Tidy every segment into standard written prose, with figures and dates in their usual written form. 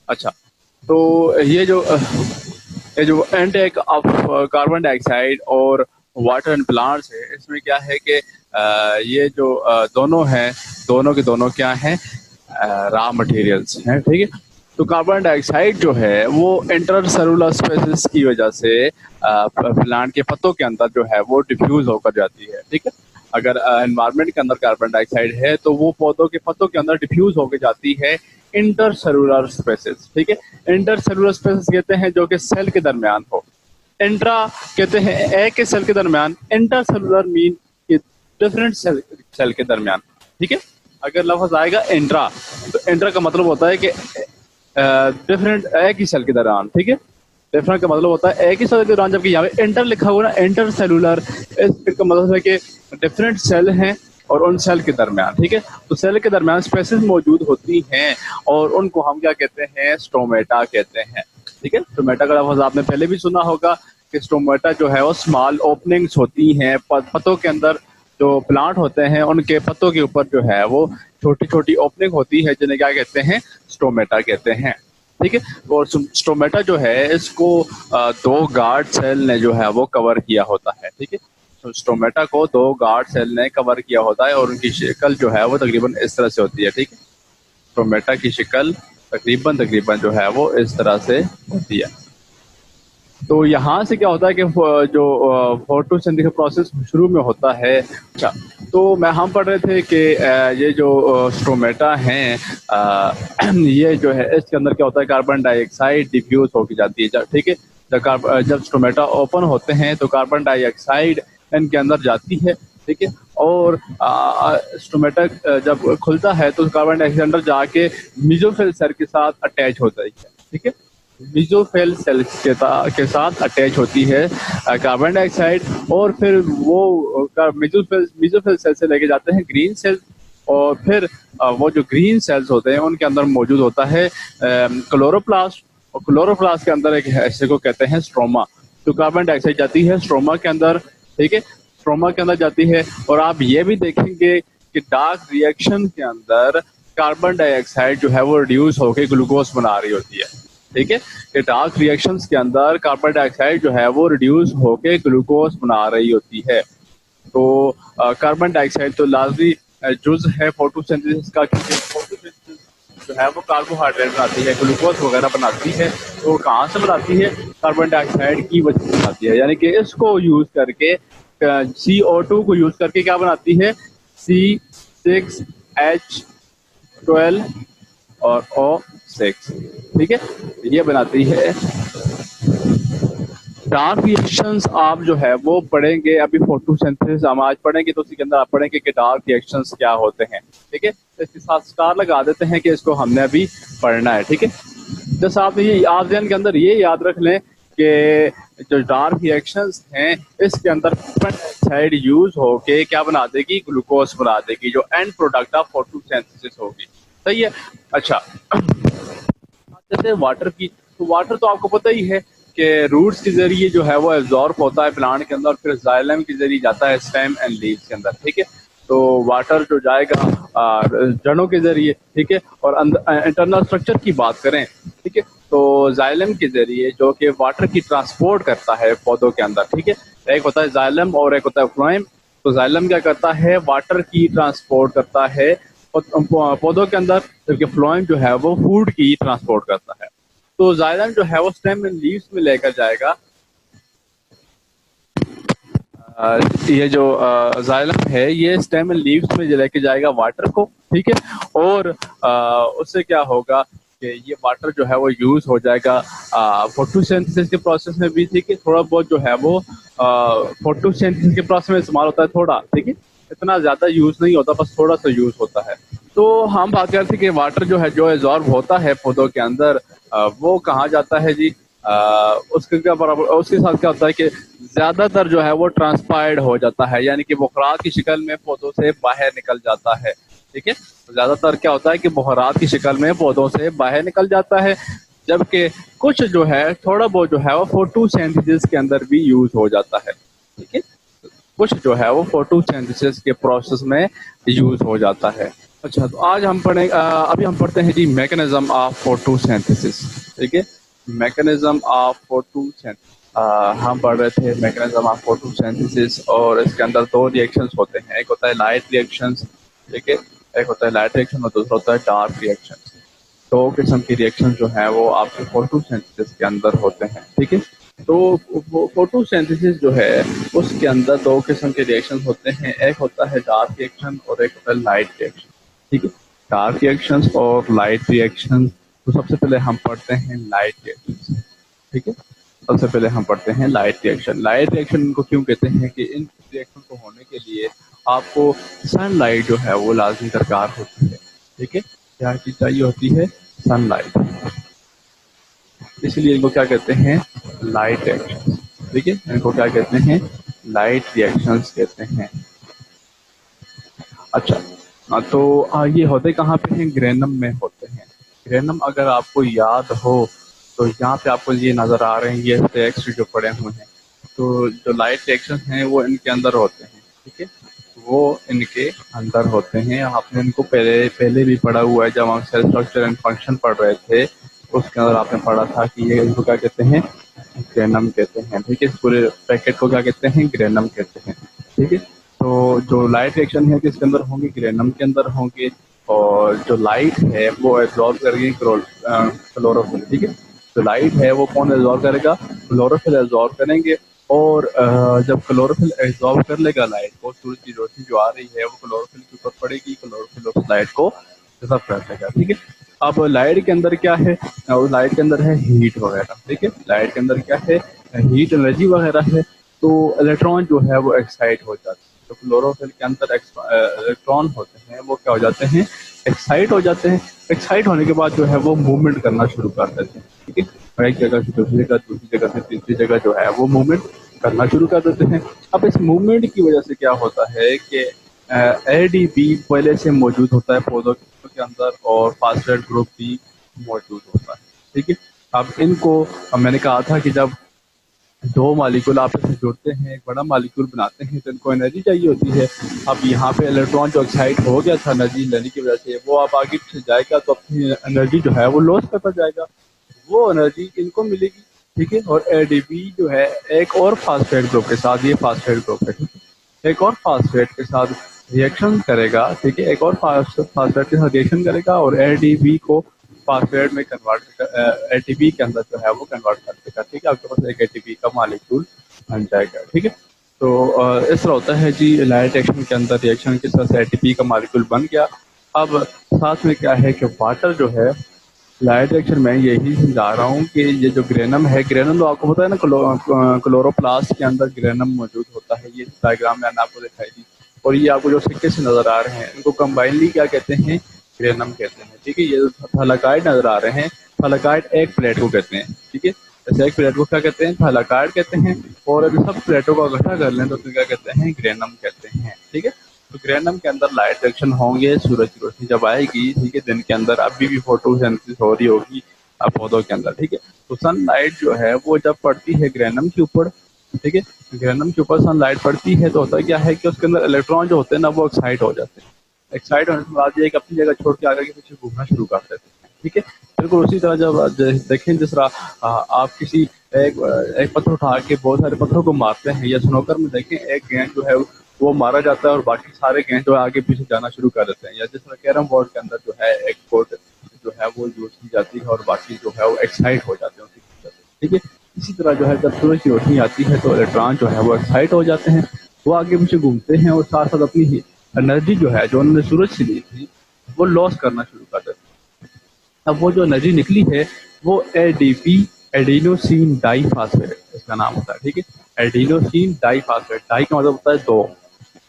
अच्छा, तो ये जो इनटेक ऑफ कार्बन डाइऑक्साइड और वाटर एंड प्लांट्स है, इसमें क्या है कि ये जो दोनों हैं, दोनों के दोनों क्या हैं, रॉ मटेरियल्स हैं, ठीक है। तो कार्बन डाइऑक्साइड जो है वो इंटर सेलुलर स्पेसिस की वजह से प्लांट के पत्तों के अंदर जो है वो डिफ्यूज होकर जाती है, ठीक है। अगर एनवायरनमेंट के अंदर कार्बन डाइऑक्साइड है तो वो पौधों के पत्तों के अंदर डिफ्यूज होकर जाती है इंटर सेलुलर स्पेसिस, ठीक है। इंटर सेलुलर स्पेसिस कहते हैं जो कि सेल के दरमियान हो। इंट्रा कहते हैं एक के सेल के दरमियान, intercellular mean different cell के दरमियान, ठीक है। अगर लफ्ज आएगा इंट्रा, तो इंट्रा का मतलब होता है कि डिफरेंट एक ही सेल के दौरान, ठीक है। डिफरेंट का मतलब होता है एक ही सेल के दौरान, जबकि यहाँ पे इंटर लिखा हुआ ना, इंटर सेलुलर, इसका मतलब है कि डिफरेंट सेल हैं और उन सेल के दरमियान, ठीक है। तो सेल के दरमियान स्पेसिस मौजूद होती हैं और उनको हम क्या कहते हैं, स्टोमेटा कहते हैं, ठीक है। स्टोमेटा का लफ्ज आपने पहले भी सुना होगा कि स्टोमेटा जो है वो स्मॉल ओपनिंग्स होती हैं पत्तों के अंदर। जो प्लांट होते हैं उनके पत्तों के ऊपर जो है वो छोटी छोटी ओपनिंग होती है, जिन्हें क्या कहते हैं, स्टोमेटा कहते हैं, ठीक है। और स्टोमेटा जो है इसको दो गार्ड सेल ने जो है वो कवर किया होता है, ठीक है। तो स्टोमेटा को दो गार्ड सेल ने कवर किया होता है और उनकी शक्ल जो है वो तकरीबन इस तरह से होती है, ठीक है। स्टोमेटा की शक्ल तकरीबन जो है वो इस तरह से होती है। तो यहाँ से क्या होता है कि जो फोटोसिंथेसिस प्रोसेस शुरू में होता है। अच्छा, तो हम पढ़ रहे थे कि ये जो स्टोमेटा हैं, ये जो है इसके अंदर क्या होता है, कार्बन डाइऑक्साइड डिफ्यूज होकर जाती है, ठीक है। जब स्टोमेटा ओपन होते हैं तो कार्बन डाइऑक्साइड इनके अंदर जाती है, ठीक है। और स्टोमेटा जब खुलता है तो कार्बन डाइऑक्साइड अंदर जाके मेसोफिल सेल के साथ अटैच होता है, ठीक है। मेसोफिल सेल के साथ अटैच होती है कार्बन डाइऑक्साइड, और फिर वो मेसोफिल सेल से लेके जाते हैं ग्रीन सेल, और फिर वो जो ग्रीन सेल्स होते हैं उनके अंदर मौजूद होता है क्लोरोप्लास्ट, और क्लोरोप्लास्ट के अंदर एक ऐसे को कहते हैं स्ट्रोमा। तो कार्बन डाइऑक्साइड जाती है स्ट्रोमा के अंदर, ठीक है, स्ट्रोमा के अंदर जाती है। और आप ये भी देखेंगे कि डार्क रिएक्शन के अंदर कार्बन डाइऑक्साइड जो है वो रिड्यूस होकर ग्लूकोज बना रही होती है, ठीक है। कि डार्क रिएक्शंस के अंदर कार्बन डाइऑक्साइड जो है वो रिड्यूस होकर ग्लूकोज बना रही होती है। तो कार्बन डाइऑक्साइड तो लाजमी जुज है फोटोसिंथेसिस का, क्योंकि फोटोसिंथेसिस जो है वो कार्बोहाइड्रेट बनाती है, ग्लूकोज वगैरह बनाती है। तो कहाँ से बनाती है, कार्बन डाइऑक्साइड की वजह से बनाती है। यानी कि इसको यूज करके CO2 को यूज करके क्या बनाती है, C6H12 और O6, ठीक है, ये बनाती है। डार्क रिएक्शंस आप जो है वो पढ़ेंगे, अभी फोटोसिंथेसिस हम आज पढ़ेंगे तो उसके अंदर आप पढ़ेंगे कि डार्क रिएक्शंस क्या होते हैं, ठीक है। इसके साथ स्टार लगा देते हैं कि इसको हमने अभी पढ़ना है, ठीक है। जैसे आप ये आप ध्यान के अंदर ये याद रख लें कि जो डार्क रिएक्शंस हैं इसके अंदर कार्बन डाइऑक्साइड यूज होके क्या बना देगी, ग्लूकोज बना देगी, जो एंड प्रोडक्ट ऑफ फोटोसिंथेसिस होगी, सही है। अच्छा, जैसे वाटर की, तो वाटर तो आपको पता ही है कि रूट्स के जरिए जो है वो एब्जॉर्ब होता है प्लांट के अंदर, फिर जाइलम के जरिए जाता है स्टेम एंड लीव्स के अंदर, ठीक है। तो वाटर जो जाएगा जड़ों के जरिए, ठीक है। और इंटरनल स्ट्रक्चर की बात करें, ठीक है, तो जाइलम के जरिए जो कि वाटर की ट्रांसपोर्ट करता है पौधों के अंदर, ठीक है। एक होता है जाइलम और एक होता है फ्लोएम। तो जाइलम क्या करता है, वाटर की ट्रांसपोर्ट करता है पौधों के अंदर, जबकि फ्लोएम जो है वो फूड की ट्रांसपोर्ट करता है। तो जाइलम जो है वो स्टेम एंड लीव्स में लेकर जाएगा, ये जो जाइलम है ये स्टेम एंड लीव्स में लेके जाएगा वाटर को, ठीक है। और उससे क्या होगा कि ये वाटर जो है वो यूज हो जाएगा फोटोसिंथेसिस के प्रोसेस में भी, ठीक है। थोड़ा बहुत जो है वो फोटोसिंथेसिस के प्रोसेस में इस्तेमाल होता है थोड़ा, ठीक है, इतना ज्यादा यूज नहीं होता, बस थोड़ा सा यूज होता है। तो हम बात करते हैं कि वाटर जो है जो एब्जॉर्ब होता है पौधों के अंदर, वो कहाँ जाता है जी, उसके क्या बराबर, उसके साथ क्या होता है कि ज्यादातर जो है वो ट्रांसपायर्ड हो जाता है, यानी कि बुखारात की शक्ल में पौधों से बाहर निकल जाता है, ठीक है। ज्यादातर क्या होता है कि बुखारात की शक्ल में पौधों से बाहर निकल जाता है, जबकि कुछ जो है थोड़ा बहुत जो है वो फोटोसिंथेसिस के अंदर भी यूज हो जाता है, ठीक है। कुछ जो है वो फोटोसिंथेसिस के प्रोसेस में यूज हो जाता है। अच्छा, तो आज हम अभी हम पढ़ते हैं जी मैकेनिज्म ऑफ फोटोसिंथेसिस। ठीक है, मैकेनिज्म ऑफ फोटोसिंथेसिस। हम पढ़ रहे थे मैकेनिज्म ऑफ फोटोसिंथेसिस, और इसके अंदर दो रिएक्शंस होते हैं। एक होता है लाइट रिएक्शंस, ठीक है, एक होता है लाइट रिएक्शन और दूसरा होता है डार्क रिएक्शंस। दो किस्म की रिएक्शन जो है वो आपके फोटोसिंथेसिस के अंदर होते हैं। ठीक है, तो फोटोसिंथेसिस जो है उसके अंदर दो किस्म के रिएक्शन होते हैं। एक होता है डार्क रिएक्शन और एक होता है लाइट रिएक्शन। ठीक है, डार्क रिएक्शंस और लाइट रिएक्शन। तो सबसे पहले हम पढ़ते हैं लाइट रिएक्शन। ठीक है, सबसे पहले हम पढ़ते हैं लाइट रिएक्शन। लाइट रिएक्शन इनको क्यों कहते हैं कि इन रिएक्शन को होने के लिए आपको सनलाइट जो है वो लाजमी दरकार होती है। ठीक है, क्या चीज चाहिए होती है? सनलाइट। इसलिए इनको क्या कहते हैं? Light reaction. ठीक है, इनको क्या कहते हैं? लाइट रिएक्शंस कहते हैं। अच्छा, तो ये होते कहाँ पे हैं? ग्रेनम में होते हैं। ग्रेनम अगर आपको याद हो तो यहाँ पे आपको ये नजर आ रहे हैं, ये टेक्स्ट जो पड़े हुए हैं। तो जो लाइट रिएक्शन हैं वो इनके अंदर होते हैं। ठीक है, वो इनके अंदर होते हैं। आपने इनको पहले पहले भी पढ़ा हुआ है, जब हम सेल स्ट्रक्चर एंड फंक्शन पढ़ रहे थे उसके अंदर आपने पढ़ा था कि ये इनको क्या कहते हैं? ग्रेनम कहते हैं। ठीक है, इस पूरे पैकेट को क्या कहते हैं? ग्रेनम कहते हैं। ठीक है, तो जो लाइट रिएक्शन है किसके अंदर होंगे? ग्रेनम के अंदर होंगे। और जो लाइट है वो एब्जॉर्ब करेगी क्लोरोफिल। ठीक है, जो लाइट है वो कौन एब्जॉर्ब करेगा? क्लोरोफिल एब्जॉर्ब करेंगे। और जब क्लोरोफिल एब्जॉर्ब कर लेगा लाइट को, सूरज की रोशनी जो आ रही है वो क्लोरोफिल के ऊपर पड़ेगी, क्लोरोफिल उस लाइट को रिजर्व कर लेगा। ठीक है, अब लाइट के अंदर क्या है? लाइट के अंदर है हीट वगैरह। ठीक है, लाइट के अंदर क्या है? हीट एनर्जी वगैरह है। तो इलेक्ट्रॉन जो है वो एक्साइट हो जाते हैं। जो क्लोरोफिल के अंदर इलेक्ट्रॉन होते हैं वो क्या हो जाते हैं? एक्साइट हो जाते हैं। एक्साइट होने के बाद जो है वो मूवमेंट करना शुरू कर देते हैं। ठीक है, एक जगह से दूसरी जगह, दूसरी जगह से तीसरी जगह जो है वो मूवमेंट करना शुरू कर देते हैं। अब इस मूवमेंट की वजह से क्या होता है कि एडीपी पहले से मौजूद होता है पौधों के अंदर, और फास्फेट ग्रुप भी मौजूद होता है। ठीक है, अब इनको मैंने कहा था कि जब दो मालिक्यूल आपस में जुड़ते हैं, एक बड़ा मालिक्यूल बनाते हैं, तो इनको एनर्जी चाहिए होती है। अब यहाँ पे इलेक्ट्रॉन जो एक्साइट हो गया था एनर्जी लेने की वजह से, वो अब आगे पीछे जाएगा तो अपनी एनर्जी जो है वो लॉस करता जाएगा। वो एनर्जी इनको मिलेगी। ठीक है, और एडीपी जो है एक और फास्फेट ग्रुप के साथ, ये फास्फेट ग्रुप है, ठीक है, एक और फास्फेट के साथ रिएक्शन करेगा। ठीक है, एक और फास्फेट के साथ रिएक्शन करेगा और एडीपी को फास्फेट में कन्वर्ट, एटीपी के अंदर जो है वो कन्वर्ट कर देगा। ठीक है, आपके पास एक एटीपी का मॉलिक्यूल बन जाएगा। ठीक है, तो इस तरह होता है जी। लाइट रिएक्शन के अंदर रिएक्शन के साथ एटीपी का मॉलिक्यूल बन गया। अब साथ में क्या है कि वाटर जो है, लाइट रिएक्शन में यही समझा रहा हूँ कि ये जो ग्रेनम है, ग्रेनम तो आपको पता है ना, क्लोरोप्लास्ट के अंदर ग्रेनम मौजूद होता है। ये डायग्राम मैंने आपको दिखाई दी, और ये आपको जो सिक्के से नजर आ रहे हैं इनको कंबाइनली क्या कहते हैं? ग्रेनम कहते हैं। ठीक है, ये जो थैलाकाइड नजर आ रहे हैं, थैलाकाइड एक प्लेट को कहते हैं। ठीक है, जैसे एक प्लेट को क्या कहते हैं? थैलाकाइड कहते हैं। और अगर सब प्लेटों को इकट्ठा कर लें तो फिर क्या कहते हैं? ग्रेनम कहते हैं। ठीक है, तो ग्रेनम के अंदर लाइट रिएक्शन होंगे, सूरज की रोशनी जब आएगी, ठीक है, दिन के अंदर अभी भी फोटोसिंथेसिस हो रही होगी पौधों के अंदर। ठीक है, तो सनलाइट जो है वो जब पड़ती है ग्रेनम के ऊपर, ठीक है, ग्रेनम के ऊपर सनलाइट पड़ती है तो होता क्या है कि उसके अंदर इलेक्ट्रॉन जो होते हैं ना वो एक्साइट हो जाते हैं। एक्साइट होने के बाद ये एक अपनी जगह छोड़ के आगे के पीछे घूमना शुरू कर देते हैं। ठीक है, बिल्कुल उसी तरह जब देखें जिस तरह आप किसी एक पत्थर उठा के बहुत सारे पत्थरों को मारते हैं, या स्नोकर में देखें एक गेंद जो है वो मारा जाता है और बाकी सारे गेंद जो है आगे पीछे जाना शुरू कर देते हैं। या जिस तरह कैरम बोर्ड के अंदर जो है एक बोर्ड जो है वो यूज की जाती है और बाकी जो है वो एक्साइट हो जाते हैं उसकी वजह से। ठीक है, इसी तरह जो है जब सूरज की रोशनी आती है तो इलेक्ट्रॉन जो है वो एक्साइट हो जाते हैं, वो आगे पीछे घूमते हैं और साथ साथ अपनी एनर्जी जो है जो उन्होंने सूरज से ली थी वो लॉस करना शुरू कर देते हैं। अब वो जो एनर्जी निकली है वो एडीपी, एडिनोसिन डाइफॉस्फेट इसका नाम होता है। ठीक है, एडिनोसिन डाइफॉस्फेट, डाई का मतलब होता है दो,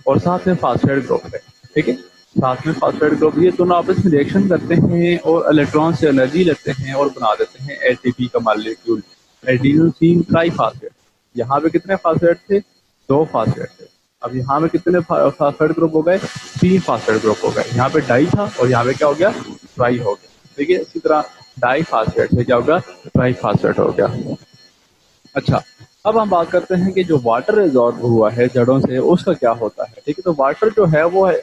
और साथ में फास्फेट ग्रुप है। ठीक है, साथ में फास्फेट ग्रुप, ये दोनों आपस में रिएक्शन करते हैं और इलेक्ट्रॉन से एनर्जी लेते हैं और बना देते हैं एटीपी का मॉलिक्यूल, एडिनोसिन ट्राइफॉस्फेट। यहाँ पे कितने फास्फेट थे? दो फास्फेट थे। अब यहाँ पे कितने फास्फेट ग्रुप हो गए? तीन फास्फेट ग्रुप हो गए। यहाँ पे डाई था और यहाँ पे क्या हो गया? ट्राई हो गया। ठीक है, इसी तरह डाई फास्फेट से क्या होगा? ट्राई फास्फेट हो गया। अच्छा, अब हम बात करते हैं कि जो वाटर एब्जॉर्ब हुआ है जड़ों से उसका क्या होता है। ठीक है, तो वाटर जो है वो है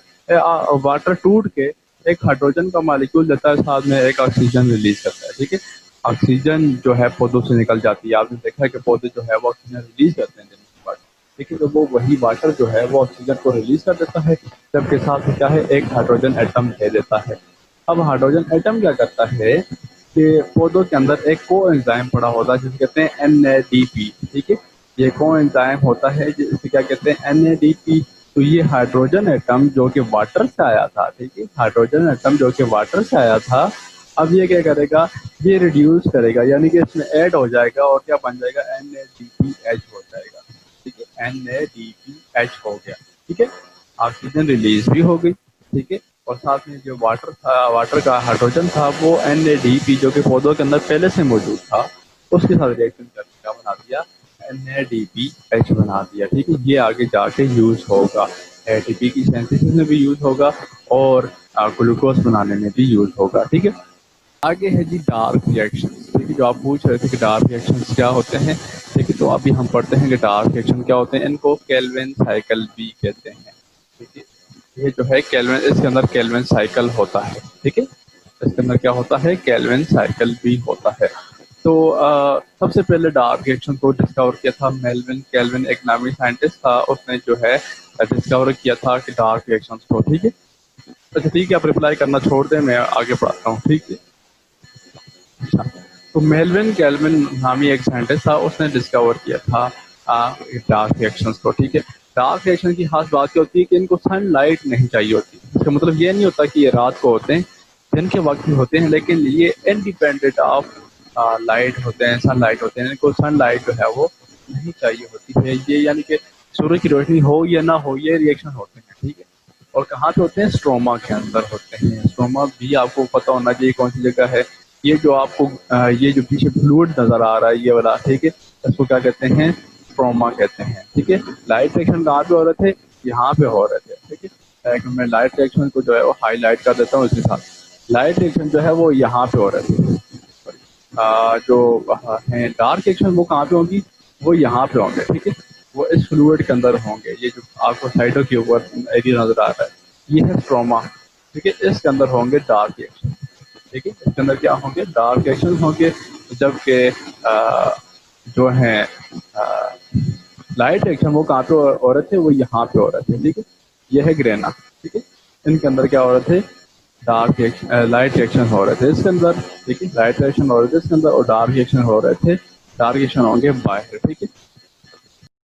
वाटर टूट के एक हाइड्रोजन का मॉलिक्यूल देता है, साथ में एक ऑक्सीजन रिलीज करता है। ठीक है, ऑक्सीजन जो है पौधों से निकल जाती है। आपने देखा है कि पौधे जो है वो ऑक्सीजन रिलीज करते हैं दिन के बाद। लेकिन तो वो वही वाटर जो है वो ऑक्सीजन को रिलीज कर देता है, जबकि साथ में क्या है, एक हाइड्रोजन एटम दे देता है। अब हाइड्रोजन एटम क्या करता है कि पौधों के अंदर एक को एंजाइम पड़ा होता है जिसे कहते हैं NADP। ठीक है, ये को एंजाइम होता है जिसे क्या कहते हैं, NADP। तो ये हाइड्रोजन एटम जो कि वाटर से आया था, ठीक है, हाइड्रोजन एटम जो कि वाटर से आया था, अब ये क्या करेगा, ये रिड्यूस करेगा, यानी कि इसमें ऐड हो जाएगा और क्या बन जाएगा, NADPH हो जाएगा। ठीक है, NADPH हो गया। ठीक है, ऑक्सीजन रिलीज भी हो गई। ठीक है, और साथ में जो वाटर था, वाटर का हाइड्रोजन था, वो NADP जो कि पौधों के अंदर पहले से मौजूद था, उसके साथ रिएक्शन करके क्या बना दिया, NADPH बना दिया। ठीक है, ये आगे जाके यूज होगा, ATP की सिंथेसिस में भी यूज होगा और ग्लूकोज बनाने में भी यूज होगा। ठीक है, आगे है जी डार्क रिएक्शन। ठीक है, जो आप पूछ रहे थे कि डार्क रिएक्शन क्या होते हैं, ठीक है, तो अभी हम पढ़ते हैं कि डार्क रिएक्शन क्या होते हैं। इनको केल्विन साइकिल भी कहते हैं। ठीक है, ये जो है केल्विन, इसके अंदर केल्विन साइकिल होता है। ठीक है, इसके अंदर क्या होता है, केल्विन साइकिल भी होता है। तो सबसे पहले डार्क रिएक्शन को डिस्कवर किया था मेल्विन केल्विन, एक नामी साइंटिस्ट था, उसने जो है डिस्कवर किया था कि डार्क रिएक्शन को। ठीक है, अच्छा ठीक है, आप रिप्लाई करना छोड़ दें, मैं आगे पढ़ाता हूँ। ठीक है, अच्छा, तो मेल्विन केल्विन नामी एक साइंटिस्ट था, उसने डिस्कवर किया था डार्क रिएक्शंस को। ठीक है, डार्क रिएक्शन की खास बात क्या होती है कि इनको सनलाइट नहीं चाहिए होती। इसका मतलब ये नहीं होता कि ये रात को होते हैं, दिन के वक्त भी होते हैं, लेकिन ये इंडिपेंडेंट ऑफ लाइट होते हैं, सनलाइट होते हैं। इनको सनलाइट जो है वो नहीं चाहिए होती है। ये यानी कि सूर्य की रोशनी हो या ना हो, ये रिएक्शन होते हैं। ठीक है, और कहाँ पे होते हैं, स्ट्रोमा के अंदर होते हैं। स्ट्रोमा भी आपको पता होना चाहिए कौन सी जगह है। ये जो आपको ये जो पीछे फ्लूइड नजर आ रहा है ये वाला, ठीक है, इसको क्या कहते हैं, स्ट्रोमा कहते हैं। ठीक है, लाइट रिएक्शन कहाँ पे हो रहे थे, यहाँ पे हो रहे थे। ठीक है, मैं लाइट रिएक्शन को जो है वो हाईलाइट कर देता हूँ इसके साथ। लाइट रिएक्शन जो है वो यहाँ पे हो रहे थे। जो है डार्क रिएक्शन वो कहाँ पे होंगी, वो यहाँ पे होंगे। ठीक है, वो इस फ्लूइड के अंदर होंगे। ये जो आपको साइडों के ऊपर एरिया नजर आ रहा है, ये है स्ट्रोमा। ठीक है, इसके अंदर होंगे डार्क रिएक्शन। ठीक है, इसके अंदर क्या होंगे, डार्क रिएक्शन होंगे, जबकि जो है लाइट रिएक्शन वो कहाँ पे हो रहे थे, वो यहाँ पे हो रहे थे। ठीक है, ये है ग्रेना। ठीक है, इनके अंदर क्या हो रहे थे, डार्क रिएक्शन, लाइट रिएक्शन हो रहे थे इसके अंदर। ठीक है, लाइट रिएक्शन हो रहे थे इसके अंदर और डार्क रिएक्शन हो रहे थे। डार्क रिएक्शन होंगे बाहर। ठीक है,